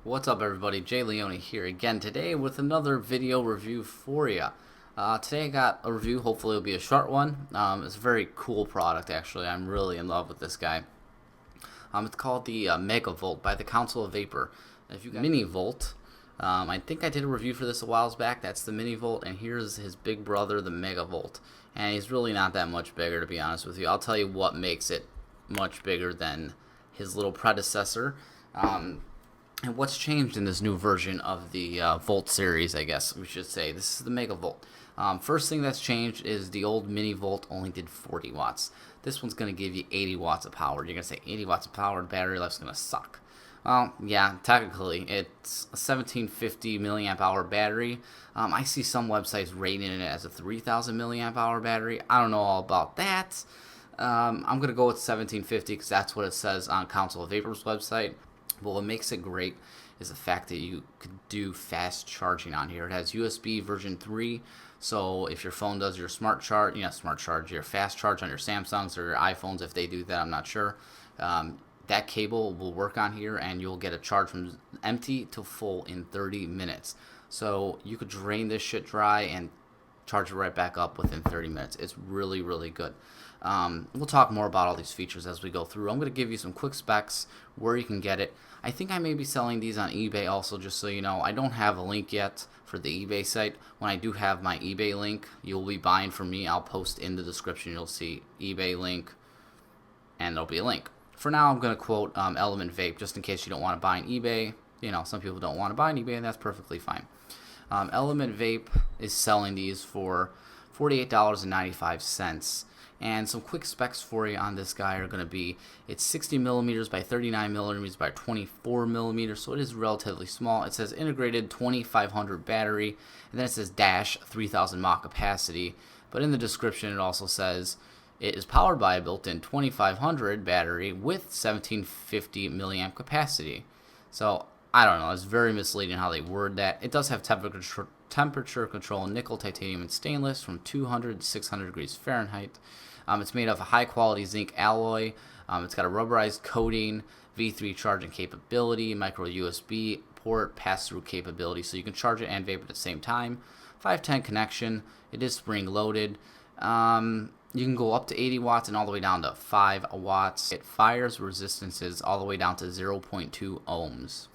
What's up everybody, Leone here again today with another video review for you. Today I got a review, hopefully it'll be a short one. It's a very cool product actually, I'm really in love with this guy. It's called the Mega Volt by the Council of Vapor. If you got Mini Volt, I think I did a review for this a while back. That's the Mini Volt, and here's his big brother, the Mega Volt. And he's really not that much bigger, to be honest with you. I'll tell you what makes it much bigger than his little predecessor. And what's changed in this new version of the Volt series, I guess we should say. This is the Mega Volt. First thing that's changed is the old Mini Volt only did 40 watts. This one's going to give you 80 watts of power. You're going to say 80 watts of power, battery life's going to suck. Well, yeah, technically, it's a 1750 milliamp hour battery. I see some websites rating it as a 3000 milliamp hour battery. I don't know all about that. I'm going to go with 1750 because that's what it says on Council of Vapor's website. But what makes it great is the fact that you could do fast charging on here. It has USB version 3, so if your phone does your your fast charge on your Samsungs or your iPhones, if they do that, I'm not sure. That cable will work on here, and you'll get a charge from empty to full in 30 minutes. So you could drain this shit dry and charge it right back up within 30 minutes. It's really, really good. We'll talk more about all these features as we go through. I'm going to give you some quick specs, where you can get it. I think I may be selling these on eBay also, just so you know. I don't have a link yet for the eBay site. When I do have my eBay link, you'll be buying from me. I'll post in the description. You'll see eBay link, and there'll be a link. For now, I'm going to quote Element Vape, just in case you don't want to buy on eBay. You know, some people don't want to buy on eBay, and that's perfectly fine. Element Vape is selling these for $48.95. And some quick specs for you on this guy are going to be, it's 60 millimeters by 39 millimeters by 24 millimeters, so it is relatively small. It says integrated 2500 battery, and then it says dash 3000 mAh capacity. But in the description, it also says it is powered by a built-in 2500 battery with 1750 milliamp capacity. So I don't know, it's very misleading how they word that. It does have temperature control in nickel, titanium, and stainless from 200 to 600 degrees Fahrenheit. It's made of a high-quality zinc alloy. It's got a rubberized coating, V3 charging capability, micro USB port, pass-through capability, so you can charge it and vape at the same time. 510 connection. It is spring-loaded. You can go up to 80 watts and all the way down to 5 watts. It fires resistances all the way down to 0.2 ohms.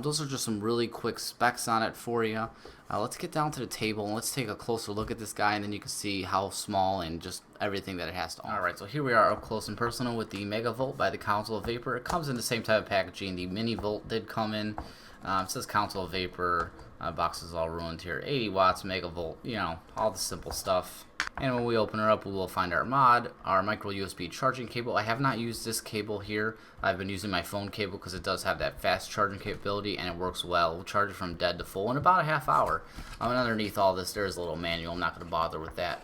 Those are just some really quick specs on it for you. Let's get down to the table and let's take a closer look at this guy, and then you can see how small and just everything that it has to offer. Alright, so here we are up close and personal with the Mega Volt by the Council of Vapor. It comes in the same type of packaging. The Mini Volt did come in. It says Council of Vapor. Box is all ruined here. 80 watts, Mega Volt, you know, all the simple stuff. And when we open her up, we will find our mod, our micro USB charging cable. I have not used this cable here. I've been using my phone cable because it does have that fast charging capability, and it works well. We'll charge it from dead to full in about a half hour. And underneath all this, there's a little manual. I'm not going to bother with that.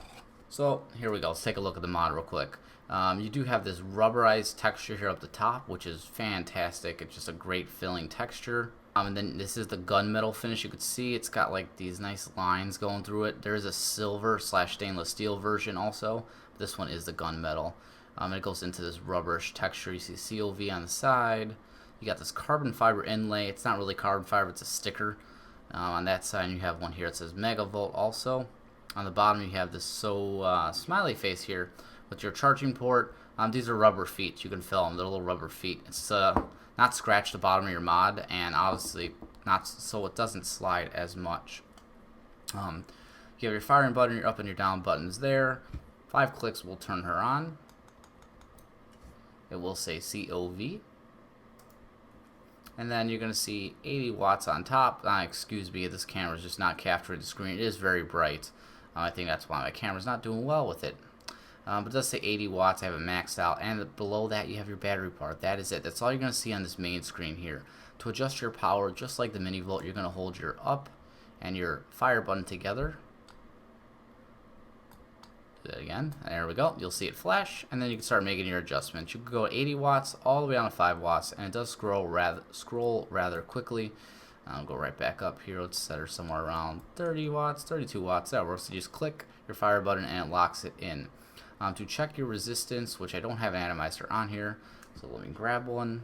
So here we go. Let's take a look at the mod real quick. You do have this rubberized texture here up the top, which is fantastic. It's just a great filling texture. And then this is the gunmetal finish. You could see it's got like these nice lines going through it. There is a silver / stainless steel version also. This one is the gunmetal. And it goes into this rubberish texture. You see COV on the side. You got this carbon fiber inlay. It's not really carbon fiber, it's a sticker. On that side, you have one here that says Mega Volt also. On the bottom, you have this smiley face here with your charging port. These are rubber feet. You can feel them. They're little rubber feet. It's not scratch the bottom of your mod, and obviously not so it doesn't slide as much. You have your firing button, your up and your down buttons there. 5 clicks will turn her on. It will say COV. And then you're going to see 80 watts on top. Excuse me, this camera is just not capturing the screen. It is very bright. I think that's why my camera's not doing well with it. But it does say 80 watts. I have it maxed out. And below that, you have your battery part. That is it. That's all you're going to see on this main screen here. To adjust your power, just like the Mini Volt, you're going to hold your up and your fire button together. Do that again. There we go. You'll see it flash, and then you can start making your adjustments. You can go 80 watts all the way down to 5 watts, and it does scroll rather quickly. I'll go right back up here. Let's set her somewhere around 30 watts, 32 watts. That works. So you just click your fire button, and it locks it in. To check your resistance, which I don't have an atomizer on here, so let me grab one.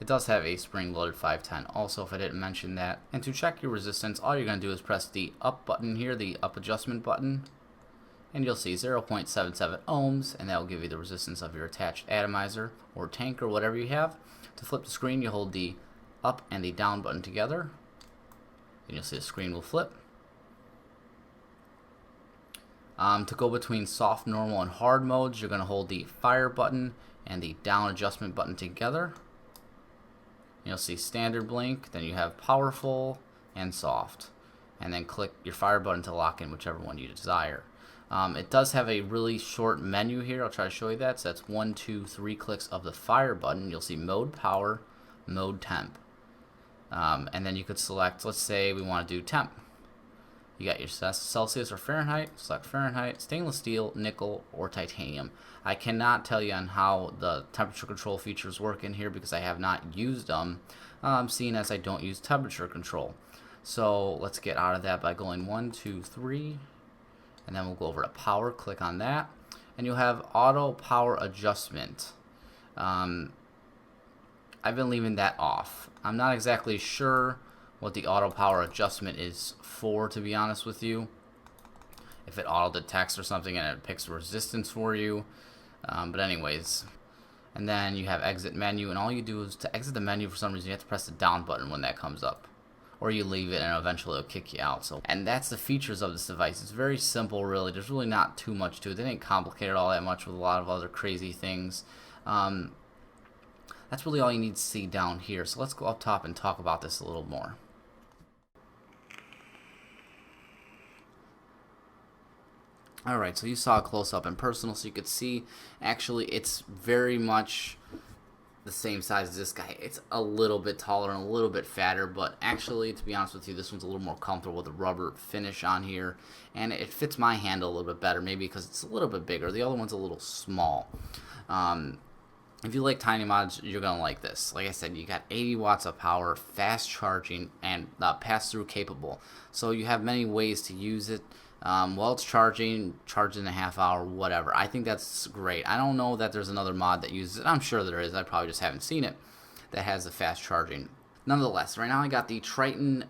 It does have a spring-loaded 510 also, if I didn't mention that. And to check your resistance, all you're going to do is press the up button here, the up adjustment button, and you'll see 0.77 ohms, and that will give you the resistance of your attached atomizer or tank or whatever you have. To flip the screen, you hold the up and the down button together, and you'll see the screen will flip. To go between soft, normal, and hard modes, you're going to hold the fire button and the down adjustment button together. You'll see standard blink, then you have powerful and soft, and then click your fire button to lock in whichever one you desire. It does have a really short menu here. I'll try to show you that. So that's 1, 2, 3 clicks of the fire button. You'll see mode power, mode temp, and then you could select, let's say we want to do temp. You got your Celsius or Fahrenheit, select Fahrenheit, stainless steel, nickel, or titanium. I cannot tell you on how the temperature control features work in here because I have not used them, seeing as I don't use temperature control. So let's get out of that by going 1, 2, 3, and then we'll go over to power, click on that, and you'll have auto power adjustment. I've been leaving that off. I'm not exactly sure what the auto power adjustment is for, to be honest with you. If it auto detects or something and it picks resistance for you. But anyways, and then you have exit menu, and all you do is to exit the menu, for some reason you have to press the down button when that comes up, or you leave it and eventually it'll kick you out. So, and that's the features of this device. It's very simple, really. There's really not too much to it. They didn't complicate it all that much with a lot of other crazy things. That's really all you need to see down here. So let's go up top and talk about this a little more. Alright, so you saw a close-up and personal, so you could see actually it's very much the same size as this guy. It's a little bit taller and a little bit fatter, but actually, to be honest with you, this one's a little more comfortable with the rubber finish on here, and it fits my hand a little bit better, maybe because it's a little bit bigger. The other one's a little small. If you like tiny mods, you're going to like this. Like I said, you got 80 watts of power, fast charging, and pass-through capable. So you have many ways to use it. While it's charging in a half hour, whatever. I think that's great. I don't know that there's another mod that uses it. I'm sure there is. I probably just haven't seen it that has the fast charging. Nonetheless, right now I got the Triton,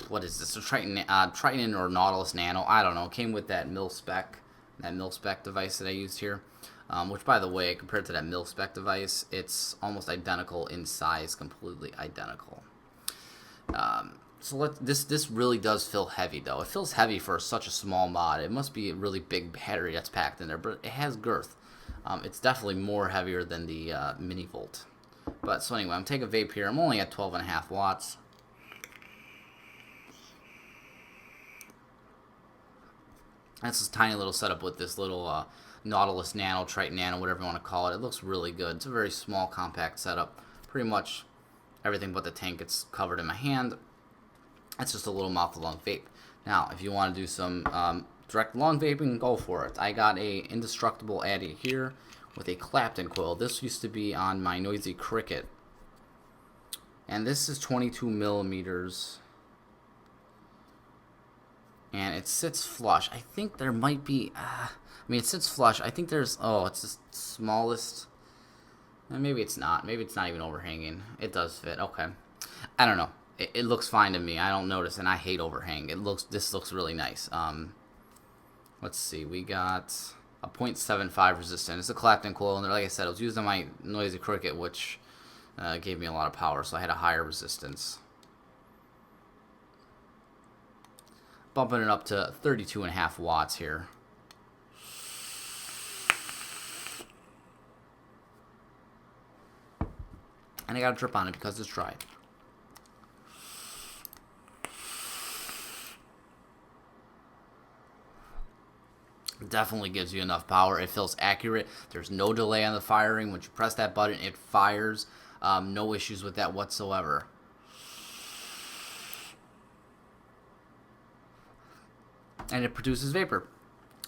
what is this? The Triton or Nautilus Nano. I don't know. It came with that mil-spec device that I used here. Which, by the way, compared to that mil-spec device, it's almost identical in size, completely identical. So this really does feel heavy, though. It feels heavy for such a small mod. It must be a really big battery that's packed in there, but it has girth. It's definitely more heavier than the Mini Volt. But so anyway, I'm taking a vape here. I'm only at 12.5 watts. That's this tiny little setup with this little Nautilus Nano, Triton Nano, whatever you want to call it. It looks really good. It's a very small, compact setup. Pretty much everything but the tank gets covered in my hand. That's just a little mouth-to-lung vape. Now, if you want to do some direct lung vaping, go for it. I got a indestructible Addy here with a Clapton coil. This used to be on my Noisy Cricket. And this is 22 millimeters. And it sits flush. I think there might be... it sits flush. I think there's... Oh, it's the smallest... Maybe it's not. Maybe it's not even overhanging. It does fit. Okay. I don't know. It looks fine to me. I don't notice, and I hate overhang. This looks really nice. Let's see. We got a 0.75 resistance. It's a Clapton coil, and like I said, it was used on my Noisy Cricket, which gave me a lot of power, so I had a higher resistance. Bumping it up to 32.5 watts here. And I got a drip on it because it's dry. Definitely gives you enough power. It feels accurate. There's no delay on the firing. When you press that button, it fires. No issues with that whatsoever. And it produces vapor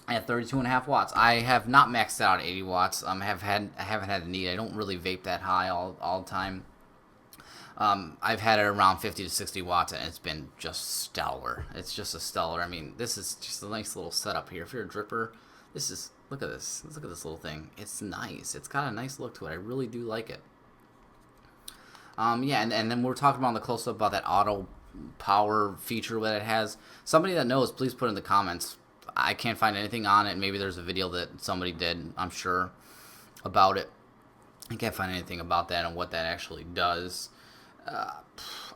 at 32.5 watts. I have not maxed out at 80 watts. I haven't had the need. I don't really vape that high all the time. I've had it around 50 to 60 watts, and it's been just stellar. It's just a stellar. I mean, this is just a nice little setup here. If you're a dripper, look at this. Look at this little thing. It's nice. It's got a nice look to it. I really do like it. Yeah, and then we're talking about on the close-up about that auto power feature that it has. Somebody that knows, please put in the comments. I can't find anything on it. Maybe there's a video that somebody did, I'm sure, about it. I can't find anything about that and what that actually does.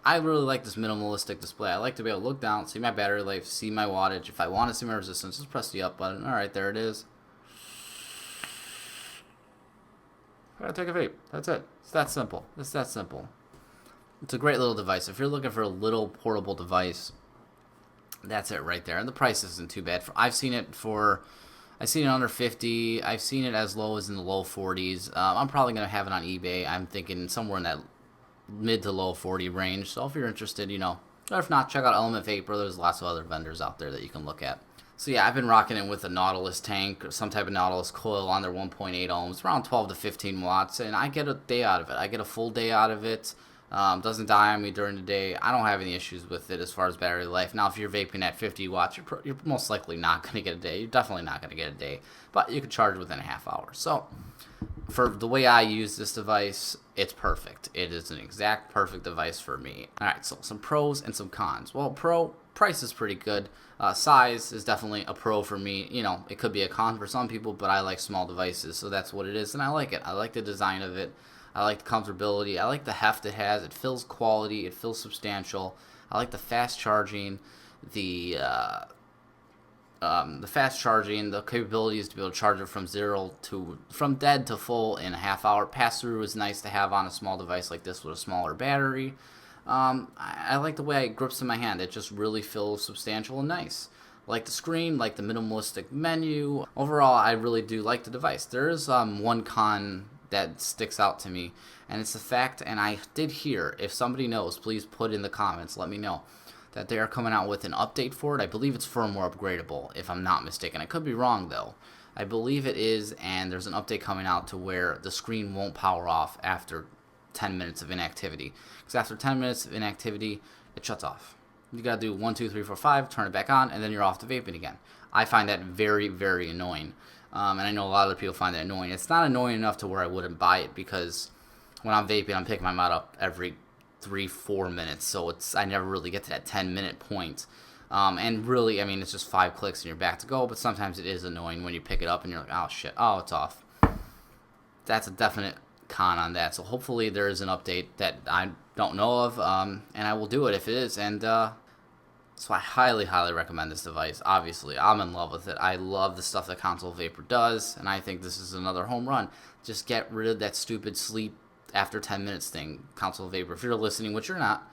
I really like this minimalistic display. I like to be able to look down, see my battery life, see my wattage. If I want to see my resistance, just press the up button. Alright, there it is. Alright, take a vape. That's it. It's that simple. It's that simple. It's a great little device. If you're looking for a little portable device, that's it right there. And the price isn't too bad. I've seen it under 50. I've seen it as low as in the low 40s. I'm probably going to have it on eBay. I'm thinking somewhere in that mid to low 40 range. So if you're interested, or if not, check out Element Vapor. There's lots of other vendors out there that you can look at. So yeah, I've been rocking it with a Nautilus tank or some type of Nautilus coil on their 1.8 ohms, around 12 to 15 watts, and I get a day out of it. I get a full day out of it. Doesn't die on me during the day. I don't have any issues with it as far as battery life. Now, if you're vaping at 50 watts, you're most likely not going to get a day. You're definitely not going to get a day, but you can charge within a half hour. So for the way I use this device, it's perfect. It is an exact perfect device for me. All right, so some pros and some cons. Well, price is pretty good. Size is definitely a pro for me. It could be a con for some people, but I like small devices, so that's what it is, and I like it. I like the design of it. I like the comfortability. I like the heft it has. It feels quality. It feels substantial. I like the fast charging. The fast charging. The capabilities to be able to charge it from dead to full in a half hour. Pass through is nice to have on a small device like this with a smaller battery. I like the way it grips in my hand. It just really feels substantial and nice. Like the screen, like the minimalistic menu. Overall, I really do like the device. There is one con that sticks out to me, and it's the fact, and I did hear, if somebody knows, please put in the comments, let me know, that they are coming out with an update for it. I believe it's firmware upgradable, if I'm not mistaken. I could be wrong, though. I believe it is, and there's an update coming out to where the screen won't power off after 10 minutes of inactivity. Because after 10 minutes of inactivity, it shuts off. You gotta do 1, 2, 3, 4, 5, turn it back on, and then you're off to vaping again. I find that very, very annoying. And I know a lot of other people find that annoying. It's not annoying enough to where I wouldn't buy it, because when I'm vaping, I'm picking my mod up every 3-4 minutes. So I never really get to that 10-minute point. And really, I mean, it's just 5 clicks and you're back to go. But sometimes it is annoying when you pick it up and you're like, oh shit, oh, it's off. That's a definite con on that. So hopefully there is an update that I don't know of, and I will do it if it is. And so I highly, highly recommend this device. Obviously, I'm in love with it. I love the stuff that Console Vapor does, and I think this is another home run. Just get rid of that stupid sleep after 10 minutes thing, Console Vapor. If you're listening, which you're not,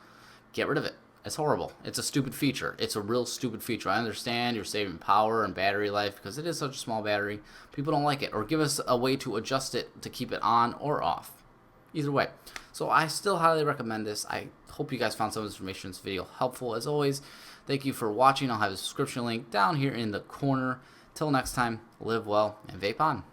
get rid of it. It's horrible. It's a stupid feature. It's a real stupid feature. I understand you're saving power and battery life because it is such a small battery. People don't like it. Or give us a way to adjust it to keep it on or off. Either way. So I still highly recommend this. I hope you guys found some of this information in this video helpful. As always, thank you for watching. I'll have a subscription link down here in the corner. Till next time, live well and vape on.